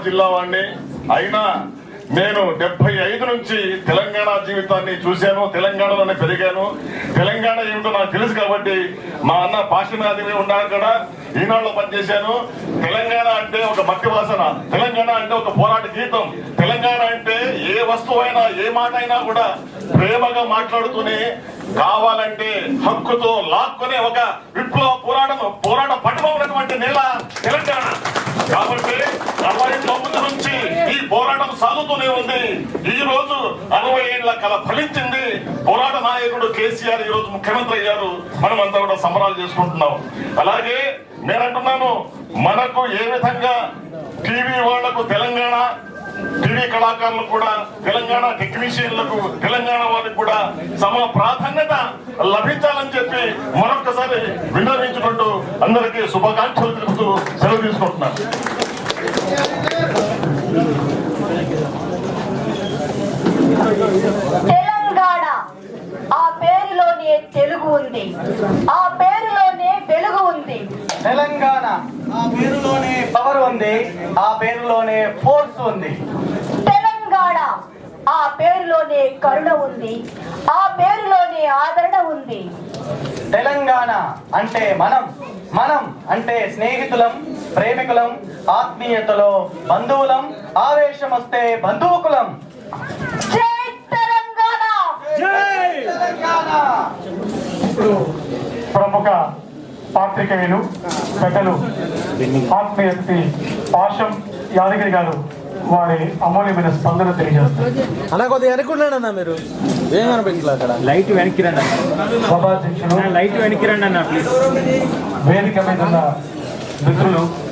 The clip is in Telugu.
జిల్లా వాడిని అయినా నేను 75 నుంచి తెలంగాణ జీవితాన్ని చూశాను, తెలంగాణలోనే పెరిగాను. తెలంగాణ ఏమిటో నాకు తెలుసు కాబట్టి మా అన్న పాశ్చిమాదివి ఉన్నాడు కదా, ఈనాడులో పనిచేశాను. తెలంగాణ అంటే ఒక మట్టి వాసన, తెలంగాణ అంటే ఒక పోరాట గీతం, తెలంగాణ అంటే ఏ వస్తువైనా ఏ మాట అయినా కూడా ప్రేమగా మాట్లాడుతూనే కావాలంటే హక్కుతో లాక్కునే ఒక విప్లవ పోరాట పట్టుమ ఉన్నటువంటి నేల తెలంగాణ. కాబట్టి 69 నుంచి ఈ పోరాటం సాగుతూనే ఉంది. ఈ రోజు 60 ఏళ్ల కల ఫలించింది. పోరాట నాయకుడు కేసీఆర్ ఈ రోజు ముఖ్యమంత్రి అయ్యారు. మనం అంతా కూడా సంబరాలు చేసుకుంటున్నాం. అలాగే నేనంటున్నాను, మనకు ఏ విధంగా టీవీ వాళ్లకు తెలంగాణ, టీవీ కళాకారులకు కూడా, తెలంగాణ టెక్నీషియన్లకు, తెలంగాణ వారికి కూడా సమ ప్రాధాన్యత లభించాలని చెప్పి మరొక్కసారి విన్నవించుకుంటూ అందరికీ శుభాకాంక్షలు తెలుపుతూ సెలవు తీసుకుంటున్నాను. తెలంగాణ ఆ పేరులోనే తెలుగు ఉంది, ఆ పేరులోనే వెలుగు ఉంది. తెలంగాణ ఆ పేరులోనే పవర్ ఉంది, ఆ పేరులోనే ఫోర్స్ ఉంది. తెలంగాణ ఆ పేరులోనే కరుణ ఉంది, ఆ పేరులోనే ఆదరణ ఉంది. తెలంగాణ అంటే మనం, మనం అంటే స్నేహితులం, ప్రేమికులం, ఆత్మీయతలో బంధువులం, ఆవేశం వస్తే బంధువుకులం. జై తెలంగాణ! జై తెలంగాణ! ఇప్పుడు ప్రముఖ పాత్రికేయులు పెద్దలు ఆత్మీయతి పాశం యాదగిరి గారు వారి అమూల్యమైన స్పందన తెలియజేస్తారు. అలా కొద్దిగా వెనక్కున్నాడు అన్న, మీరు ఏం కనిపించలేదు అక్కడ. లైట్ వెనక్కి రండి సభాధ్యక్షులు, లైట్ వెనక్కి రండి అన్న ప్లీజ్. వేదిక మీద ఉన్న మిత్రులు,